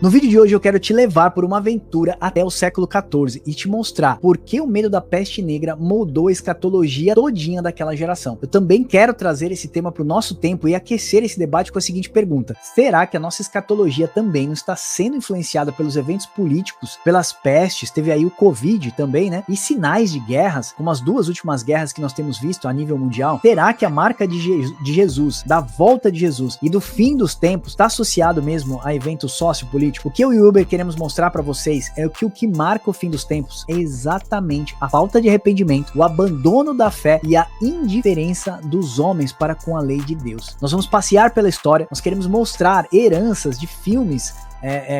No vídeo de hoje eu quero te levar por uma aventura até o século XIV e te mostrar por que o medo da peste negra moldou a escatologia todinha daquela geração. Eu também quero trazer esse tema para o nosso tempo e aquecer esse debate com a seguinte pergunta: será que a nossa escatologia também não está sendo influenciada pelos eventos políticos, pelas pestes, teve aí o Covid também, né? E sinais de guerras, como as duas últimas guerras que nós temos visto a nível mundial? Será que a marca de Jesus, da volta de Jesus e do fim dos tempos está associado mesmo a eventos sociopolíticos? O que eu e o Uber queremos mostrar para vocês é que o que marca o fim dos tempos é exatamente a falta de arrependimento, o abandono da fé e a indiferença dos homens para com a lei de Deus. Nós vamos passear pela história, nós queremos mostrar heranças de filmes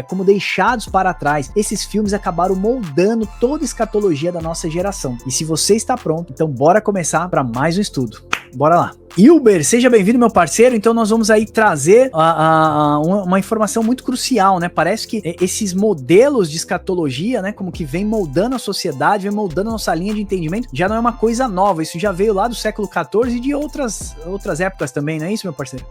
como deixados para trás. Esses filmes acabaram moldando toda a escatologia da nossa geração. E se você está pronto, então bora começar para mais um estudo. Bora lá. Uber, seja bem-vindo, meu parceiro. Então nós vamos aí trazer uma informação muito crucial, né? Parece que esses modelos de escatologia, né, como que vem moldando a sociedade, vem moldando a nossa linha de entendimento, já não é uma coisa nova. Isso já veio lá do século XIV e de outras épocas também, não é isso, meu parceiro?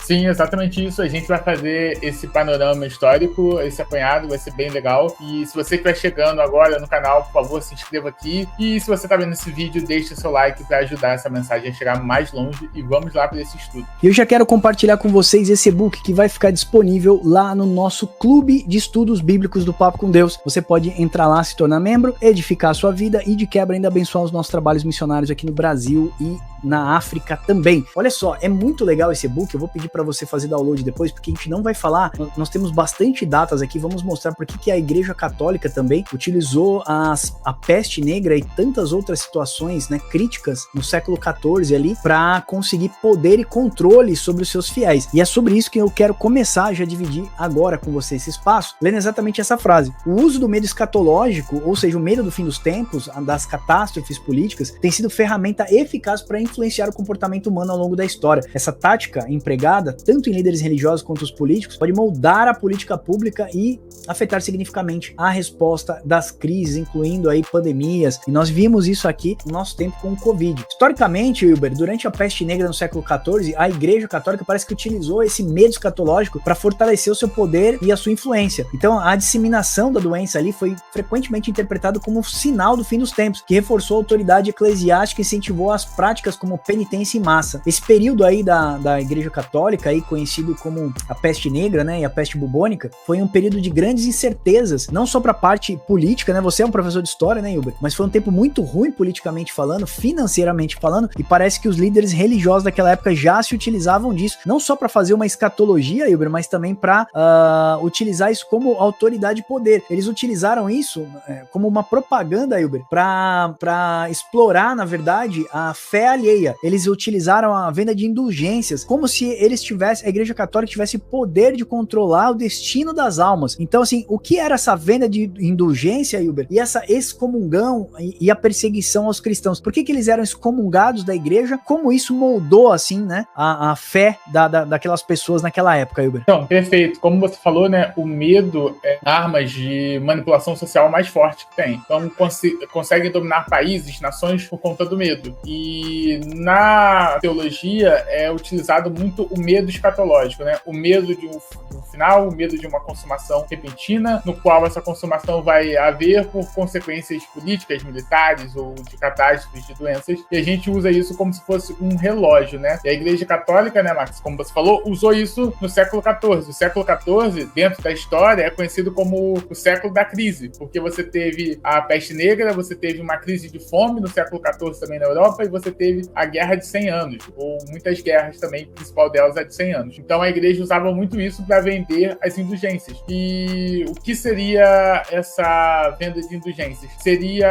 Sim, exatamente isso. A gente vai fazer esse panorama histórico, esse apanhado, vai ser bem legal. E se você estiver chegando agora no canal, por favor, se inscreva aqui. E se você está vendo esse vídeo, deixe seu like para ajudar essa mensagem a chegar mais longe. E vamos lá para esse estudo. E eu já quero compartilhar com vocês esse e-book que vai ficar disponível lá no nosso clube de estudos bíblicos do Papo com Deus. Você pode entrar lá, se tornar membro, edificar a sua vida e de quebra ainda abençoar os nossos trabalhos missionários aqui no Brasil e na África também. Olha só, é muito legal esse e-book. Eu vou pedir para você fazer download depois, porque a gente não vai falar, nós temos bastante datas aqui, vamos mostrar por que a Igreja Católica também utilizou a peste negra e tantas outras situações, né, críticas no século XIV ali, para conseguir poder e controle sobre os seus fiéis. E é sobre isso que eu quero começar já dividir agora com você esse espaço, lendo exatamente essa frase. O uso do medo escatológico, ou seja, o medo do fim dos tempos, das catástrofes políticas, tem sido ferramenta eficaz para influenciar o comportamento humano ao longo da história. Essa tática empregada tanto em líderes religiosos quanto os políticos pode moldar a política pública e afetar significativamente a resposta das crises, incluindo aí pandemias, e nós vimos isso aqui no nosso tempo com o Covid. Historicamente, Wilber, durante a peste negra no século XIV, a Igreja Católica parece que utilizou esse medo escatológico para fortalecer o seu poder e a sua influência. Então, a disseminação da doença ali foi frequentemente interpretado como sinal do fim dos tempos, que reforçou a autoridade eclesiástica e incentivou as práticas como penitência em massa. Esse período aí da Igreja Católica, aí conhecido como a peste negra, né, e a peste bubônica, foi um período de grandes incertezas, não só para a parte política, né, você é um professor de história, né, Wilber, mas foi um tempo muito ruim politicamente falando, financeiramente falando, e parece que os líderes religiosos daquela época já se utilizavam disso, não só para fazer uma escatologia, Wilber, mas também para utilizar isso como autoridade e poder. Eles utilizaram isso como uma propaganda, Wilber, para explorar, na verdade, a fé alheia. Eles utilizaram a venda de indulgências, como se eles tivessem, a Igreja Católica tivesse poder de controlar o destino das almas. Então, assim, o que era essa venda de indulgência, Wilber? E essa excomungão e a perseguição aos cristãos? Por que eles eram excomungados da igreja? Como isso moldou, assim, né, a fé daquelas pessoas naquela época, Wilber? Então, perfeito. Como você falou, né, o medo é armas de manipulação social mais forte que tem. Então, conseguem dominar países, nações por conta do medo. E na teologia é utilizado muito o medo escatológico, né? O medo de um final, o medo de uma consumação repentina, no qual essa consumação vai haver por consequências políticas, militares ou de catástrofes, de doenças. E a gente usa isso como se fosse um relógio, né? E a Igreja Católica, né, Max, como você falou, usou isso no século XIV. O século XIV, dentro da história, é conhecido como o século da crise, porque você teve a peste negra, você teve uma crise de fome no século XIV também na Europa, e você teve a Guerra de 100 anos, ou muitas guerras também, a principal delas é de 100 anos. Então a igreja usava muito isso para vender as indulgências. E o que seria essa venda de indulgências? Seria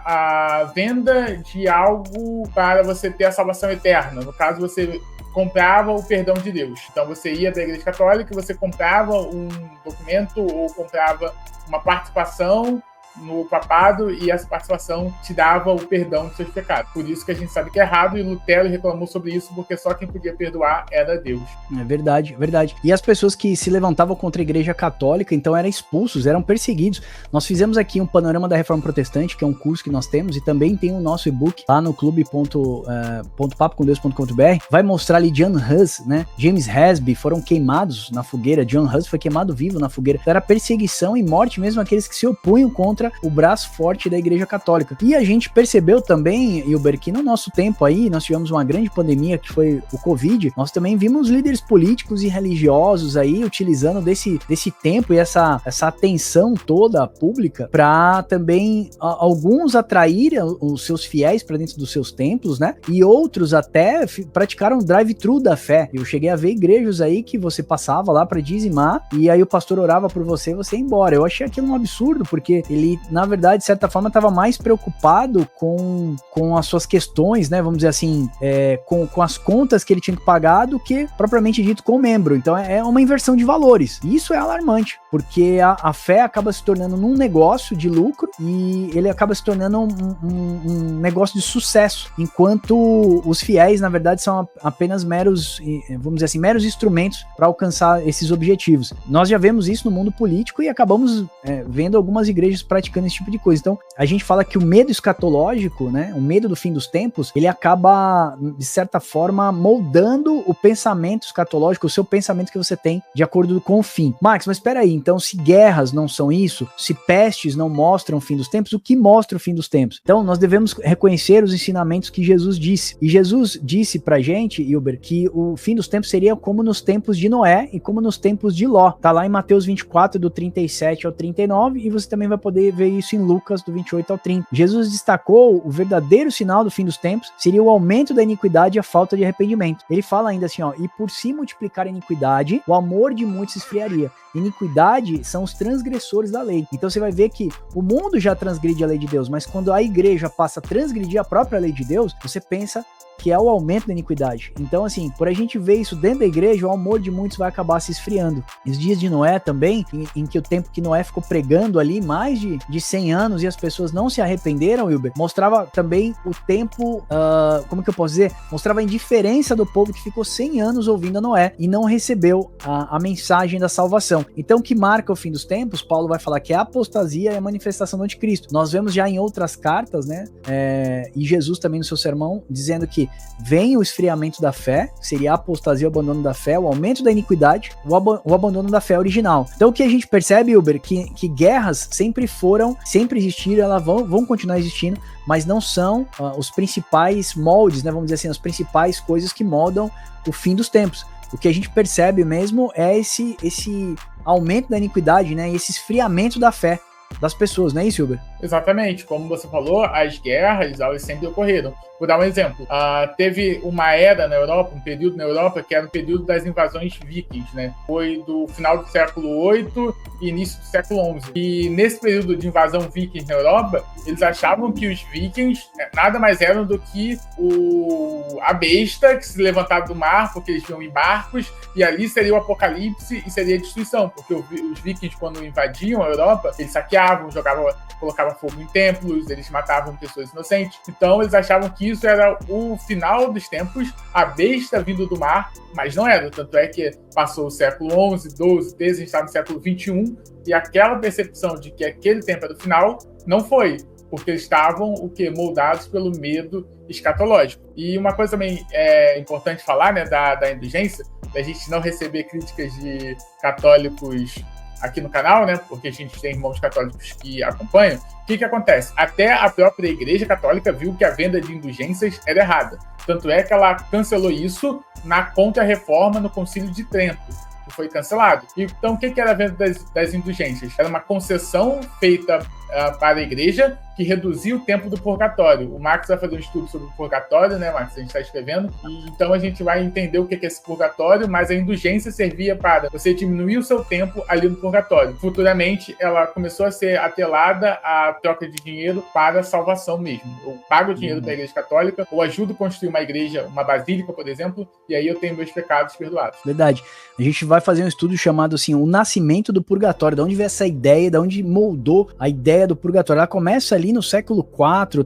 a venda de algo para você ter a salvação eterna. No caso, você comprava o perdão de Deus. Então você ia da Igreja Católica e você comprava um documento ou comprava uma participação no papado e essa participação te dava o perdão dos seus pecados. Por isso que a gente sabe que é errado, e Lutero reclamou sobre isso, porque só quem podia perdoar era Deus. É verdade, verdade. E as pessoas que se levantavam contra a Igreja Católica, então eram expulsos, eram perseguidos. Nós fizemos aqui um panorama da Reforma Protestante, que é um curso que nós temos, e também tem o nosso e-book lá no clube.papocomdeus.com.br. Vai mostrar ali John Hus, né? James Hasby foram queimados na fogueira. John Hus foi queimado vivo na fogueira. Era perseguição e morte mesmo aqueles que se opunham contra o braço forte da Igreja Católica. E a gente percebeu também, Hilber, que no nosso tempo aí, nós tivemos uma grande pandemia que foi o Covid, nós também vimos líderes políticos e religiosos aí utilizando desse tempo e essa atenção toda pública para também alguns atraírem os seus fiéis para dentro dos seus templos, né? E outros até praticaram drive-thru da fé. Eu cheguei a ver igrejas aí que você passava lá para dizimar e aí o pastor orava por você e você ia embora. Eu achei aquilo um absurdo, porque ele, na verdade, de certa forma, estava mais preocupado com as suas questões, né? Vamos dizer assim, com as contas que ele tinha que pagar do que, propriamente dito, com o membro. Então, é uma inversão de valores. E isso é alarmante, porque a fé acaba se tornando um negócio de lucro e ele acaba se tornando um negócio de sucesso, enquanto os fiéis, na verdade, são apenas meros, vamos dizer assim, meros instrumentos para alcançar esses objetivos. Nós já vemos isso no mundo político e acabamos vendo algumas igrejas praticando esse tipo de coisa. Então, a gente fala que o medo escatológico, né, o medo do fim dos tempos, ele acaba, de certa forma, moldando o pensamento escatológico, o seu pensamento que você tem de acordo com o fim. Max, mas espera aí, então, se guerras não são isso, se pestes não mostram o fim dos tempos, o que mostra o fim dos tempos? Então, nós devemos reconhecer os ensinamentos que Jesus disse. E Jesus disse pra gente, Hilber, que o fim dos tempos seria como nos tempos de Noé e como nos tempos de Ló. Tá lá em Mateus 24, do 37 ao 39, e você também vai poder ver isso em Lucas, do 28 ao 30. Jesus destacou o verdadeiro sinal do fim dos tempos seria o aumento da iniquidade e a falta de arrependimento. Ele fala ainda assim, ó, e por se multiplicar a iniquidade, o amor de muitos se esfriaria. Iniquidade são os transgressores da lei. Então você vai ver que o mundo já transgride a lei de Deus, mas quando a igreja passa a transgredir a própria lei de Deus, você pensa que é o aumento da iniquidade. Então, assim, por a gente ver isso dentro da igreja, o amor de muitos vai acabar se esfriando. Os dias de Noé também, em que o tempo que Noé ficou pregando ali, mais de 100 anos, e as pessoas não se arrependeram, Wilber, mostrava também o tempo, como que eu posso dizer? Mostrava a indiferença do povo que ficou 100 anos ouvindo a Noé e não recebeu a mensagem da salvação. Então, o que marca o fim dos tempos, Paulo vai falar que é a apostasia e a manifestação do anticristo. Nós vemos já em outras cartas, né, e Jesus também no seu sermão, dizendo que vem o esfriamento da fé, que seria a apostasia, o abandono da fé, o aumento da iniquidade, o abandono da fé original. Então o que a gente percebe, Uber, que guerras sempre existiram, elas vão continuar existindo, mas não são os principais moldes, né, vamos dizer assim, as principais coisas que moldam o fim dos tempos. O que a gente percebe mesmo é esse aumento da iniquidade, né, e esse esfriamento da fé das pessoas, não é isso, Uber? Exatamente, como você falou, as guerras, elas sempre ocorreram. Vou dar um exemplo. Teve uma era na Europa, um período na Europa, que era o período das invasões vikings, né? Foi do final do século VIII e início do século XI. E nesse período de invasão viking na Europa, eles achavam que os vikings nada mais eram do que a besta que se levantava do mar, porque eles vinham em barcos, e ali seria o apocalipse e seria a destruição, porque os vikings, quando invadiam a Europa, eles saqueavam, colocavam fogo em templos, eles matavam pessoas inocentes. Então eles achavam que isso era o final dos tempos, a besta vindo do mar, mas não era. Tanto é que passou o século XI, XII, XIII, a gente está no século XXI, e aquela percepção de que aquele tempo era o final, não foi, porque eles estavam moldados pelo medo escatológico. E uma coisa também importante falar, né, da indulgência, da gente não receber críticas de católicos aqui no canal, né, porque a gente tem irmãos católicos que acompanham. O que acontece? Até a própria Igreja Católica viu que a venda de indulgências era errada. Tanto é que ela cancelou isso na Contra-Reforma no Concílio de Trento, que foi cancelado. Então, o que era a venda das indulgências? Era uma concessão feita para a igreja que reduzia o tempo do purgatório. O Max vai fazer um estudo sobre o purgatório, né, Max? A gente está escrevendo. E então a gente vai entender o que é esse purgatório, mas a indulgência servia para você diminuir o seu tempo ali no purgatório. Futuramente, ela começou a ser atrelada à troca de dinheiro para a salvação mesmo. Eu pago dinheiro para a Igreja Católica, ou ajudo a construir uma igreja, uma basílica, por exemplo, e aí eu tenho meus pecados perdoados. Verdade. A gente vai fazer um estudo chamado assim, o nascimento do purgatório. De onde veio essa ideia, de onde moldou a ideia ideia do purgatório, ela começa ali no século IV,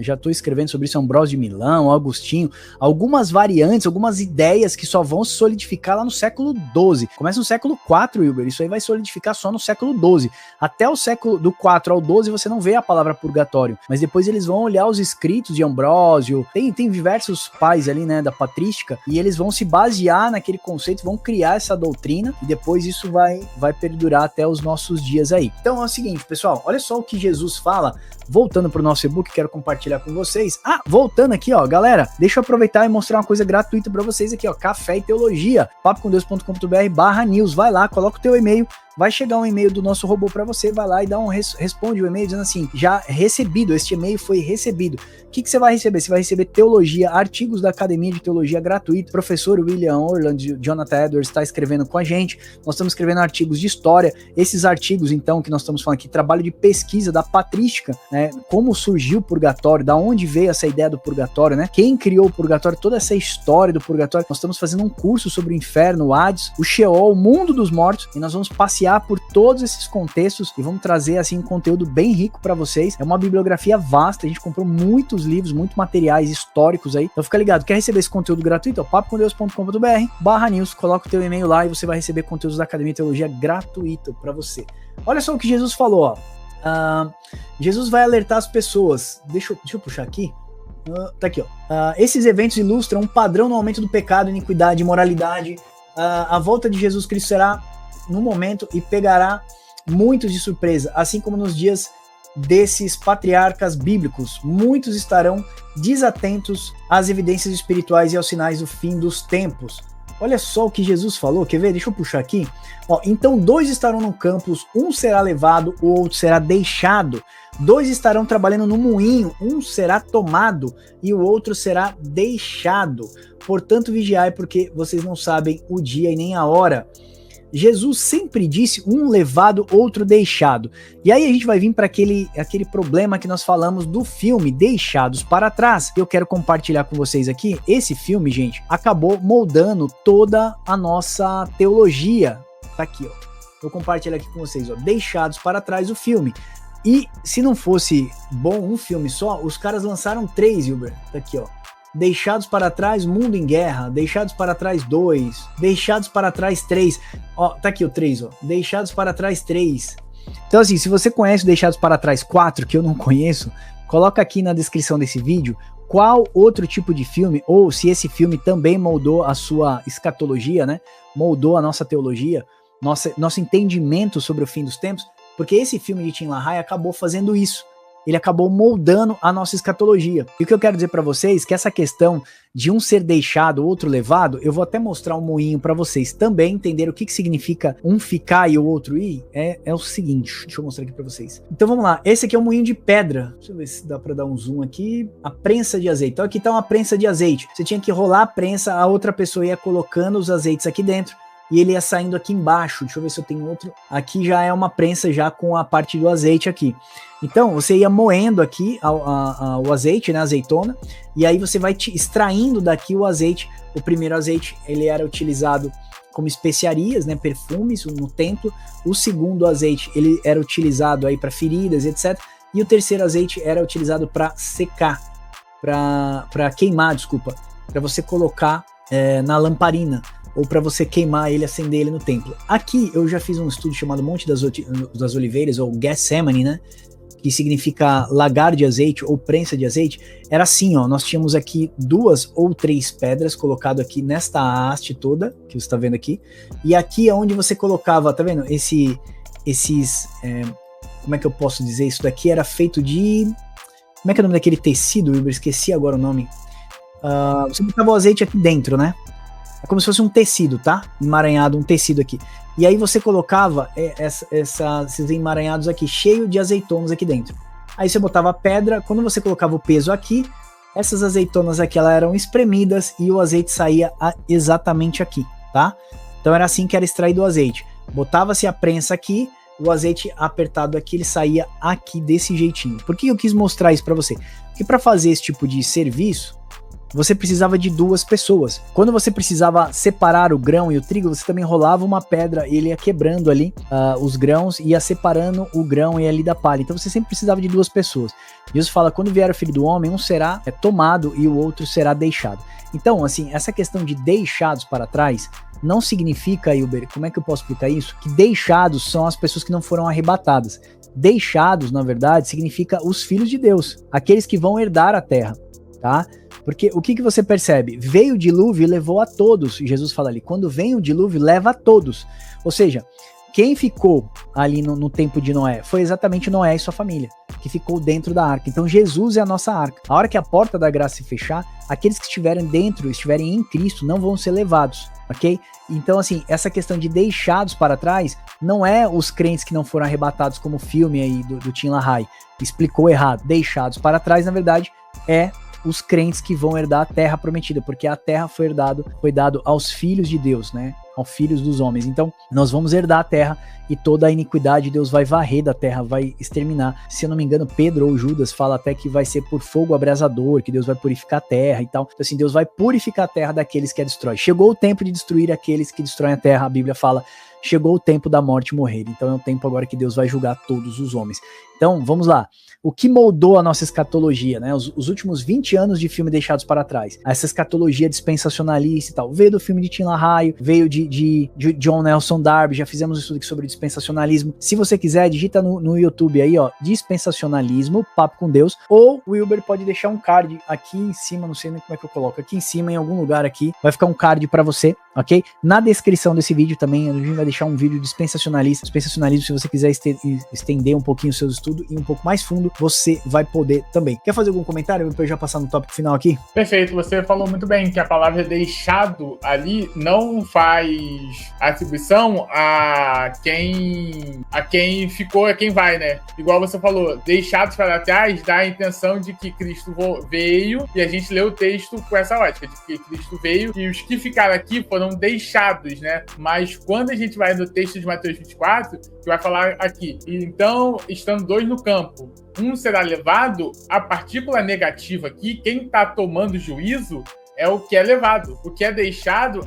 já estou escrevendo sobre isso, Ambrósio de Milão, Agostinho, algumas variantes, algumas ideias que só vão se solidificar lá no século XII. Começa no século IV, Wilber, isso aí vai solidificar só no século XII. Até o século do IV ao XII você não vê a palavra purgatório, mas depois eles vão olhar os escritos de Ambrósio, tem diversos pais ali, né, da patrística, e eles vão se basear naquele conceito, vão criar essa doutrina, e depois isso vai perdurar até os nossos dias aí. Então é o seguinte, pessoal, olha só o que Jesus fala, voltando pro nosso e-book, quero compartilhar com vocês. Voltando aqui, ó, galera, deixa eu aproveitar e mostrar uma coisa gratuita pra vocês aqui, ó, Café e Teologia, papocomdeus.com.br/news, vai lá, coloca o teu e-mail, vai chegar um e-mail do nosso robô para você, vai lá e responde o e-mail dizendo assim, já recebido, este e-mail foi recebido. O que você vai receber? Você vai receber teologia, artigos da Academia de Teologia gratuito, professor William Orland, Jonathan Edwards está escrevendo com a gente, nós estamos escrevendo artigos de história, esses artigos então que nós estamos falando aqui, trabalho de pesquisa da patrística, né, como surgiu o purgatório, da onde veio essa ideia do purgatório, né, quem criou o purgatório, toda essa história do purgatório, nós estamos fazendo um curso sobre o inferno, o Hades, o Sheol, o mundo dos mortos, e nós vamos passear por todos esses contextos e vamos trazer assim um conteúdo bem rico para vocês. É uma bibliografia vasta, a gente comprou muitos livros, muitos materiais históricos aí. Então fica ligado, quer receber esse conteúdo gratuito? papocomdeus.com.br/news, coloca o teu e-mail lá e você vai receber conteúdos da Academia de Teologia gratuito para você. Olha só o que Jesus falou, ó. Jesus vai alertar as pessoas. Deixa eu puxar aqui. Tá aqui, ó. Esses eventos ilustram um padrão no aumento do pecado, iniquidade, imoralidade. A volta de Jesus Cristo será no momento e pegará muitos de surpresa, assim como nos dias desses patriarcas bíblicos, muitos estarão desatentos às evidências espirituais e aos sinais do fim dos tempos. Olha só o que Jesus falou, quer ver? Deixa eu puxar aqui. Então 2 estarão no campus, um será levado, o outro será deixado. 2 estarão trabalhando no moinho, um será tomado e o outro será deixado. Portanto, vigiai, porque vocês não sabem o dia e nem a hora. Jesus sempre disse um levado, outro deixado. E aí a gente vai vir para aquele problema que nós falamos do filme Deixados para Trás. Eu quero compartilhar com vocês aqui. Esse filme, gente, acabou moldando toda a nossa teologia. Tá aqui, ó. Vou compartilhar aqui com vocês, ó. Deixados para Trás, o filme. E se não fosse bom um filme só, os caras lançaram 3, Wilber. Tá aqui, ó. Deixados para Trás, Mundo em Guerra, Deixados para Trás 2, Deixados para Trás 3, ó, tá aqui o 3, ó, Deixados para Trás 3. Então assim, se você conhece o Deixados para Trás 4, que eu não conheço, coloca aqui na descrição desse vídeo qual outro tipo de filme, ou se esse filme também moldou a sua escatologia, né, moldou a nossa teologia, nosso entendimento sobre o fim dos tempos, porque esse filme de Tim LaHaye acabou fazendo isso. Ele acabou moldando a nossa escatologia. E o que eu quero dizer para vocês é que essa questão de um ser deixado, outro levado, eu vou até mostrar um moinho para vocês também entenderem o que significa um ficar e o outro ir. É o seguinte, deixa eu mostrar aqui para vocês. Então vamos lá, esse aqui é um moinho de pedra. Deixa eu ver se dá para dar um zoom aqui. A prensa de azeite. Então aqui tá uma prensa de azeite. Você tinha que rolar a prensa, a outra pessoa ia colocando os azeites aqui dentro. E ele ia saindo aqui embaixo. Deixa eu ver se eu tenho outro. Aqui já é uma prensa já com a parte do azeite aqui. Então, você ia moendo aqui o azeite, né, a azeitona, e aí você vai extraindo daqui o azeite. O primeiro azeite, ele era utilizado como especiarias, né, perfumes no templo. O segundo azeite, ele era utilizado aí para feridas, etc. E o terceiro azeite era utilizado para secar, para queimar, desculpa, para você colocar na lamparina, ou para você queimar ele, acender ele no templo. Aqui eu já fiz um estudo chamado Monte das Oliveiras, ou Getsemane, né? Que significa lagar de azeite ou prensa de azeite. Era assim, ó, nós tínhamos aqui 2 ou 3 pedras colocado aqui nesta haste toda, que você está vendo aqui, e aqui é onde você colocava, tá vendo? Como é que eu posso dizer? Isso daqui era feito de... Como é que é o nome daquele tecido? Eu esqueci agora o nome. Você botava o azeite aqui dentro, né? É como se fosse um tecido, tá? Emaranhado, um tecido aqui. E aí você colocava esses emaranhados aqui, cheio de azeitonas aqui dentro. Aí você botava a pedra, quando você colocava o peso aqui, essas azeitonas aqui, elas eram espremidas e o azeite saía exatamente aqui, tá? Então era assim que era extraído o azeite. Botava-se a prensa aqui, o azeite apertado aqui, ele saía aqui desse jeitinho. Por que eu quis mostrar isso para você? Porque para fazer esse tipo de serviço, você precisava de 2 pessoas. Quando você precisava separar o grão e o trigo, você também rolava uma pedra e ele ia quebrando ali os grãos, ia separando o grão e ali da palha. Então você sempre precisava de 2 pessoas. Jesus fala, quando vier o Filho do Homem, um será tomado e o outro será deixado. Então, assim, essa questão de deixados para trás não significa, Hilber, como é que eu posso explicar isso? Que deixados são as pessoas que não foram arrebatadas. Deixados, na verdade, significa os filhos de Deus, aqueles que vão herdar a terra, tá? Porque o que você percebe? Veio o dilúvio e levou a todos. Jesus fala ali, quando vem o dilúvio, leva a todos. Ou seja, quem ficou ali no tempo de Noé foi exatamente Noé e sua família, que ficou dentro da arca. Então Jesus é a nossa arca. A hora que a porta da graça se fechar, aqueles que estiverem dentro, estiverem em Cristo, não vão ser levados, ok? Então, assim, essa questão de deixados para trás não é os crentes que não foram arrebatados, como o filme aí do Tim LaHaye explicou errado. Deixados para trás, na verdade, é os crentes que vão herdar a terra prometida, porque a terra foi dado aos filhos de Deus, né? Aos filhos dos homens. Então, nós vamos herdar a terra e toda a iniquidade Deus vai varrer da terra, vai exterminar. Se eu não me engano, Pedro ou Judas fala até que vai ser por fogo abrasador, que Deus vai purificar a terra e tal. Então, assim, Deus vai purificar a terra daqueles que a destrói. Chegou o tempo de destruir aqueles que destroem a terra. A Bíblia fala, chegou o tempo da morte morrer. Então, é o tempo agora que Deus vai julgar todos os homens. Então, vamos lá. O que moldou a nossa escatologia, né? Os últimos 20 anos de filme deixados para trás. Essa escatologia dispensacionalista e tal. Veio do filme de Tim LaHaye, veio de John Nelson Darby, já fizemos um estudo aqui sobre dispensacionalismo. Se você quiser, digita no YouTube aí, ó, dispensacionalismo, papo com Deus, ou o Wilber pode deixar um card aqui em cima, não sei nem como é que eu coloco, aqui em cima, em algum lugar aqui, vai ficar um card para você, ok? Na descrição desse vídeo também, a gente vai deixar um vídeo dispensacionalismo, se você quiser estender um pouquinho o seu estudo e um pouco mais fundo, você vai poder também. Quer fazer algum comentário para eu já passar no tópico final aqui? Perfeito, você falou muito bem que a palavra deixado ali não faz atribuição a quem ficou, a quem vai, né? Igual você falou, deixados para trás dá a intenção de que Cristo veio, e a gente lê o texto com essa ótica, de que Cristo veio e os que ficaram aqui foram deixados, né? Mas quando a gente vai no texto de Mateus 24, que vai falar aqui, então, estando 2 no campo, um será levado, a partícula negativa aqui, quem está tomando juízo é o que é levado. O que é deixado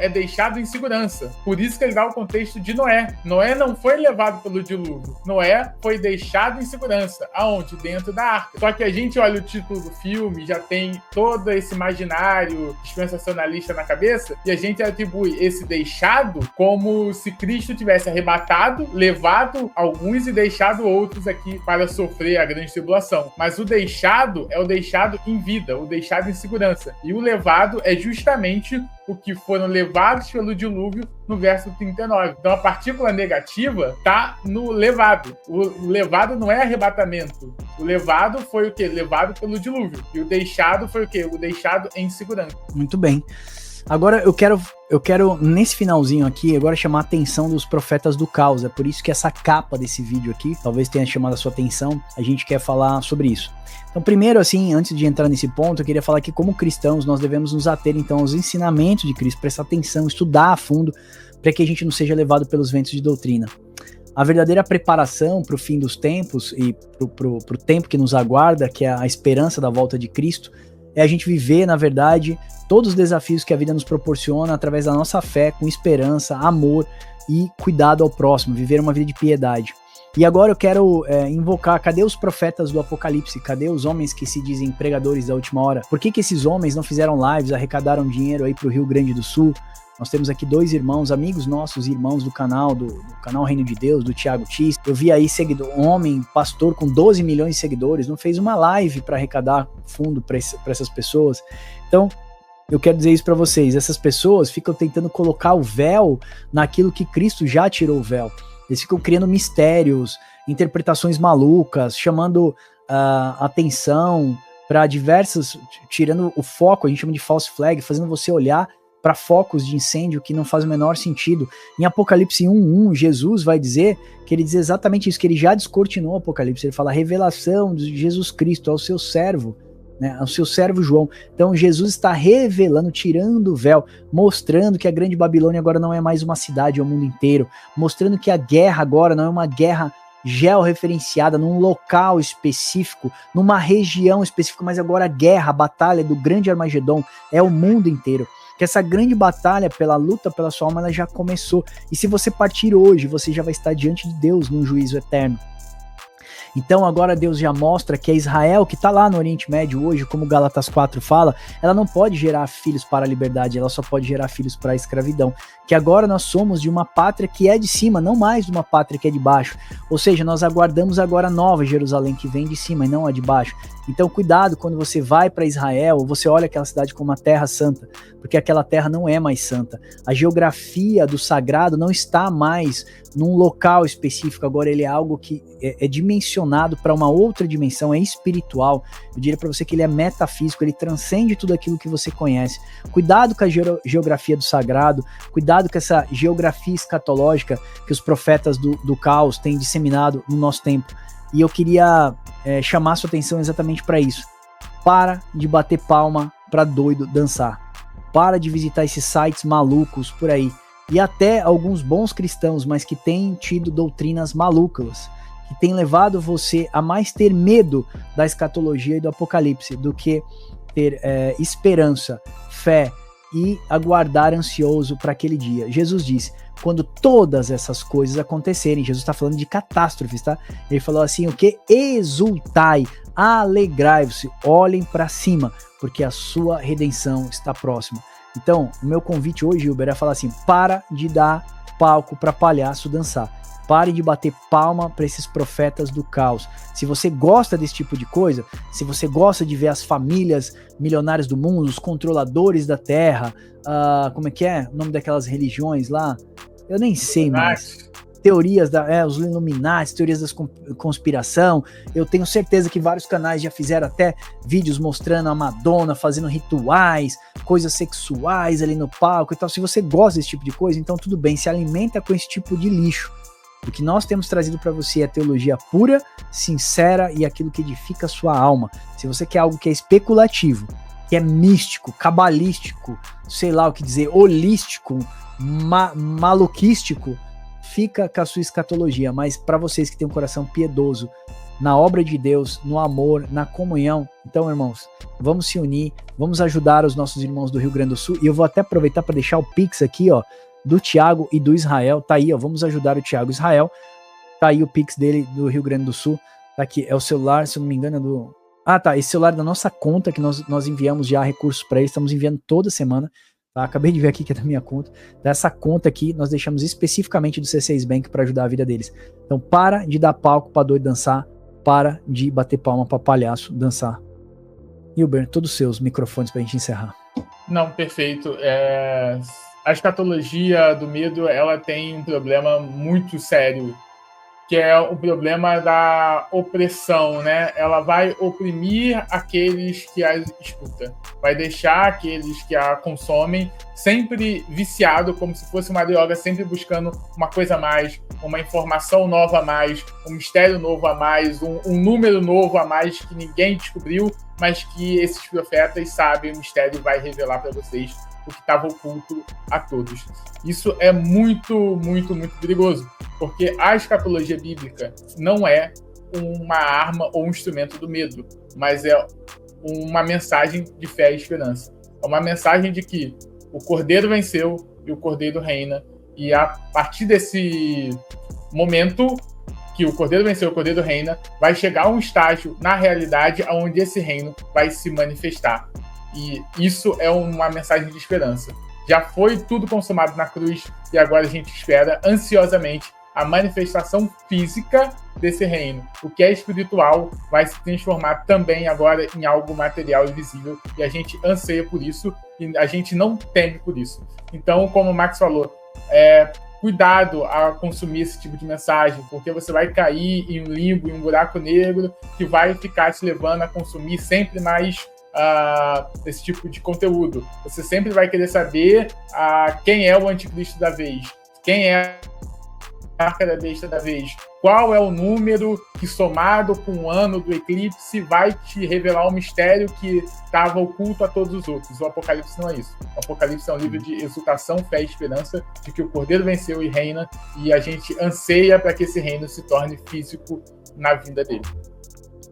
em segurança. Por isso que ele dá o contexto de Noé. Noé não foi levado pelo dilúvio. Noé foi deixado em segurança. Aonde? Dentro da arca. Só que a gente olha o título do filme, já tem todo esse imaginário dispensacionalista na cabeça, e a gente atribui esse deixado como se Cristo tivesse arrebatado, levado alguns e deixado outros aqui para sofrer a grande tribulação. Mas o deixado é o deixado em vida, o deixado em segurança. E o levado é justamente o que foram levados pelo dilúvio no verso 39. Então a partícula negativa está no levado. O levado não é arrebatamento. O levado foi o quê? Levado pelo dilúvio. E o deixado foi o quê? O deixado em segurança. Muito bem. Agora eu quero, nesse finalzinho aqui, agora chamar a atenção dos profetas do caos. É por isso que essa capa desse vídeo aqui talvez tenha chamado a sua atenção. A gente quer falar sobre isso. Então, primeiro, assim, antes de entrar nesse ponto, eu queria falar que, como cristãos, nós devemos nos ater, então, aos ensinamentos de Cristo, prestar atenção, estudar a fundo, para que a gente não seja levado pelos ventos de doutrina. A verdadeira preparação para o fim dos tempos e para o tempo que nos aguarda, que é a esperança da volta de Cristo, é a gente viver, na verdade, todos os desafios que a vida nos proporciona através da nossa fé, com esperança, amor e cuidado ao próximo, viver uma vida de piedade. E agora eu quero invocar, cadê os profetas do Apocalipse? Cadê os homens que se dizem pregadores da última hora? Por que esses homens não fizeram lives, arrecadaram dinheiro aí pro Rio Grande do Sul? Nós temos aqui 2 irmãos, amigos nossos, irmãos do canal Reino de Deus, do Thiago Tis. Eu vi aí um homem, pastor com 12 milhões de seguidores, não fez uma live para arrecadar fundo para essas pessoas. Então, eu quero dizer isso para vocês, essas pessoas ficam tentando colocar o véu naquilo que Cristo já tirou o véu. Eles ficam criando mistérios, interpretações malucas, chamando atenção para diversas, tirando o foco, a gente chama de false flag, fazendo você olhar para focos de incêndio que não faz o menor sentido. Em Apocalipse 1:1, Jesus vai dizer que ele diz exatamente isso, que ele já descortinou o Apocalipse. Ele fala a revelação de Jesus Cristo ao seu servo, né, ao seu servo João. Então Jesus está revelando, tirando o véu, mostrando que a grande Babilônia agora não é mais uma cidade, é o mundo inteiro, mostrando que a guerra agora não é uma guerra georreferenciada num local específico, numa região específica, mas agora a guerra, a batalha do grande Armagedon é o mundo inteiro. Que essa grande batalha pela luta pela sua alma, ela já começou. E se você partir hoje, você já vai estar diante de Deus num juízo eterno. Então agora Deus já mostra que a Israel, que está lá no Oriente Médio hoje, como Gálatas 4 fala, ela não pode gerar filhos para a liberdade, ela só pode gerar filhos para a escravidão. Que agora nós somos de uma pátria que é de cima, não mais de uma pátria que é de baixo. Ou seja, nós aguardamos agora a nova Jerusalém, que vem de cima e não a de baixo. Então cuidado quando você vai para Israel, ou você olha aquela cidade como uma terra santa, porque aquela terra não é mais santa. A geografia do sagrado não está mais num local específico, agora ele é algo que é dimensionado para uma outra dimensão, é espiritual. Eu diria para você que ele é metafísico, ele transcende tudo aquilo que você conhece. Cuidado com a geografia do sagrado, cuidado com essa geografia escatológica que os profetas do caos têm disseminado no nosso tempo. E eu queria chamar sua atenção exatamente para isso. Para de bater palma para doido dançar. Para de visitar esses sites malucos por aí. E até alguns bons cristãos, mas que têm tido doutrinas malucas, que têm levado você a mais ter medo da escatologia e do apocalipse do que ter esperança, fé e aguardar ansioso para aquele dia. Jesus disse, quando todas essas coisas acontecerem, Jesus está falando de catástrofes, tá? Ele falou assim, o que? Exultai, alegrai-vos, olhem para cima, porque a sua redenção está próxima. Então, o meu convite hoje, Uber, é falar assim, para de dar palco para palhaço dançar. Pare de bater palma para esses profetas do caos. Se você gosta desse tipo de coisa, se você gosta de ver as famílias milionárias do mundo, os controladores da terra, como é que é o nome daquelas religiões lá? Eu nem sei mais. Teorias os Illuminati, teorias da conspiração. Eu tenho certeza que vários canais já fizeram até vídeos mostrando a Madonna fazendo rituais, coisas sexuais ali no palco e tal. Se você gosta desse tipo de coisa, então tudo bem, se alimenta com esse tipo de lixo. O que nós temos trazido para você é teologia pura, sincera e aquilo que edifica a sua alma. Se você quer algo que é especulativo, que é místico, cabalístico, sei lá o que dizer, holístico, maluquístico, fica com a sua escatologia. Mas para vocês que têm um coração piedoso, na obra de Deus, no amor, na comunhão, então, irmãos, vamos se unir, vamos ajudar os nossos irmãos do Rio Grande do Sul. E eu vou até aproveitar para deixar o Pix aqui, ó, do Thiago e do Israel, tá aí, ó, vamos ajudar o Thiago e Israel, tá aí o Pix dele do Rio Grande do Sul, tá aqui, é o celular, se eu não me engano, é do... esse celular é da nossa conta, que nós enviamos já recursos para eles, estamos enviando toda semana, tá? Acabei de ver aqui que é da minha conta, dessa conta aqui, nós deixamos especificamente do C6 Bank para ajudar a vida deles. Então, para de dar palco para doido dançar, para de bater palma para palhaço dançar. Hilber, todos os seus microfones pra gente encerrar. Não, perfeito. A escatologia do medo, ela tem um problema muito sério, que é o problema da opressão, né? Ela vai oprimir aqueles que a escutam, vai deixar aqueles que a consomem sempre viciado, como se fosse uma droga, sempre buscando uma coisa a mais, uma informação nova a mais, um mistério novo a mais, um número novo a mais que ninguém descobriu, mas que esses profetas sabem, o mistério vai revelar para vocês o que estava oculto a todos. Isso é muito, muito, muito perigoso, porque a escatologia bíblica não é uma arma ou um instrumento do medo, mas é uma mensagem de fé e esperança. É uma mensagem de que o Cordeiro venceu e o Cordeiro reina, e a partir desse momento que o Cordeiro venceu e o Cordeiro reina, vai chegar um estágio na realidade onde esse reino vai se manifestar. E isso é uma mensagem de esperança. Já foi tudo consumado na cruz e agora a gente espera ansiosamente a manifestação física desse reino. O que é espiritual vai se transformar também agora em algo material e visível, e a gente anseia por isso e a gente não teme por isso. Então, como o Max falou, cuidado a consumir esse tipo de mensagem, porque você vai cair em um limbo, em um buraco negro, que vai ficar te levando a consumir sempre mais esse tipo de conteúdo. Você sempre vai querer saber quem é o anticristo da vez, quem é marca da besta da vez, qual é o número que, somado com o ano do eclipse, vai te revelar um mistério que estava oculto a todos os outros. O Apocalipse não é isso. O Apocalipse é um livro de exultação, fé e esperança de que o Cordeiro venceu e reina, e a gente anseia para que esse reino se torne físico na vinda dele.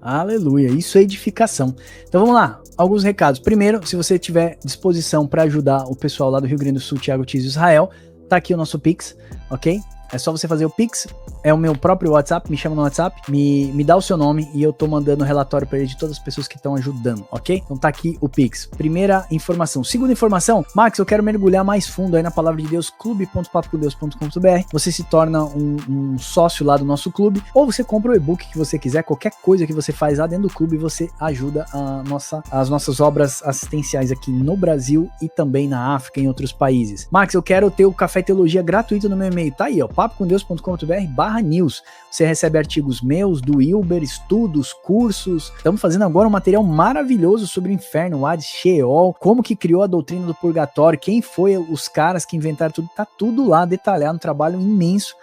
Aleluia, isso é edificação. Então vamos lá, alguns recados. Primeiro, se você tiver disposição para ajudar o pessoal lá do Rio Grande do Sul, Thiago Tiz e Israel, tá aqui o nosso Pix, ok? É só você fazer o Pix, é o meu próprio WhatsApp, me chama no WhatsApp, me dá o seu nome e eu tô mandando relatório pra ele de todas as pessoas que estão ajudando, ok? Então tá aqui o Pix. Primeira informação. Segunda informação, Max, eu quero mergulhar mais fundo aí na palavra de Deus, clube.papocomdeus.com.br. Você se torna um sócio lá do nosso clube, ou você compra o e-book que você quiser, qualquer coisa que você faz lá dentro do clube, você ajuda as nossas obras assistenciais aqui no Brasil e também na África e em outros países. Max, eu quero ter o Café e Teologia gratuito no meu e-mail. Tá aí, ó, papocomdeus.com.br/news. Você recebe artigos meus, do Wilber, estudos, cursos. Estamos fazendo agora um material maravilhoso sobre o inferno, o Hades, Sheol, como que criou a doutrina do purgatório, quem foi os caras que inventaram tudo. Tá tudo lá detalhado, um trabalho imenso.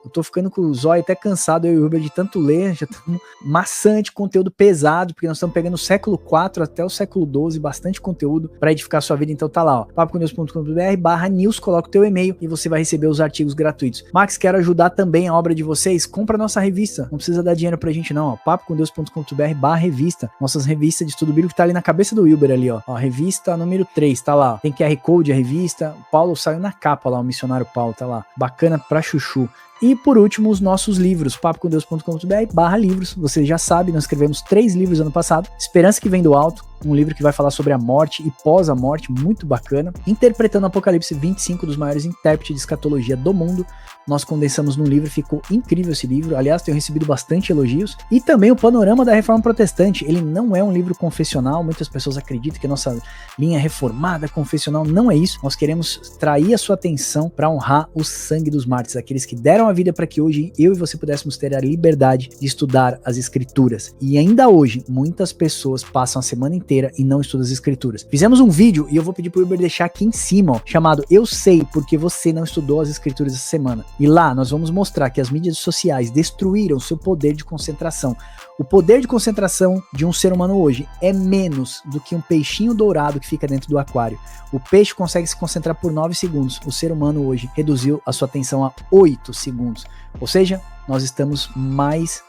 Eu tô ficando com o zóio até cansado, eu e o Wilber, de tanto ler, já estamos maçante, conteúdo pesado, porque nós estamos pegando o século IV até o século XII, bastante conteúdo para edificar a sua vida. Então tá lá, ó, papocomdeus.com.br/news, coloca o teu e-mail e você vai receber os artigos gratuitos. Max, quero ajudar também a obra de vocês? Compra a nossa revista, não precisa dar dinheiro pra gente não, ó, papocomdeus.com.br/revista, nossas revistas de estudo bíblico tá ali na cabeça do Wilber ali, ó, revista número 3, tá lá, tem QR Code, a revista, o Paulo saiu na capa lá, o missionário Paulo, tá lá, bacana pra chuchu. E por último, os nossos livros, papocomdeus.com.br/livros. Você já sabe, nós escrevemos 3 livros ano passado. Esperança que Vem do Alto, um livro que vai falar sobre a morte e pós a morte, muito bacana. Interpretando Apocalipse, 25 dos maiores intérpretes de escatologia do mundo. Nós condensamos num livro, ficou incrível esse livro. Aliás, tenho recebido bastante elogios. E também o Panorama da Reforma Protestante. Ele não é um livro confessional, muitas pessoas acreditam que a nossa linha reformada, confessional, não é isso. Nós queremos trair a sua atenção para honrar o sangue dos mártires, aqueles que deram a vida para que hoje eu e você pudéssemos ter a liberdade de estudar as escrituras. E ainda hoje, muitas pessoas passam a semana inteira e não estudam as escrituras. Fizemos um vídeo, e eu vou pedir pro Uber deixar aqui em cima, ó, chamado Eu Sei Porque Você Não Estudou as Escrituras essa semana. E lá nós vamos mostrar que as mídias sociais destruíram seu poder de concentração. O poder de concentração de um ser humano hoje é menos do que um peixinho dourado que fica dentro do aquário. O peixe consegue se concentrar por 9 segundos. O ser humano hoje reduziu a sua atenção a 8 segundos. Ou seja, nós estamos mais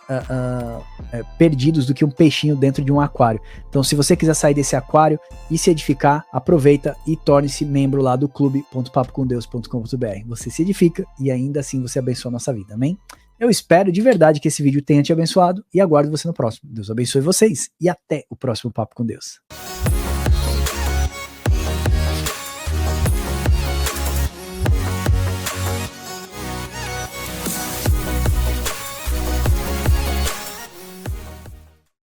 perdidos do que um peixinho dentro de um aquário. Então, se você quiser sair desse aquário e se edificar, aproveita e torne-se membro lá do clube.papocomdeus.com.br. Você se edifica e ainda assim você abençoa a nossa vida, amém? Eu espero de verdade que esse vídeo tenha te abençoado e aguardo você no próximo. Deus abençoe vocês e até o próximo Papo com Deus.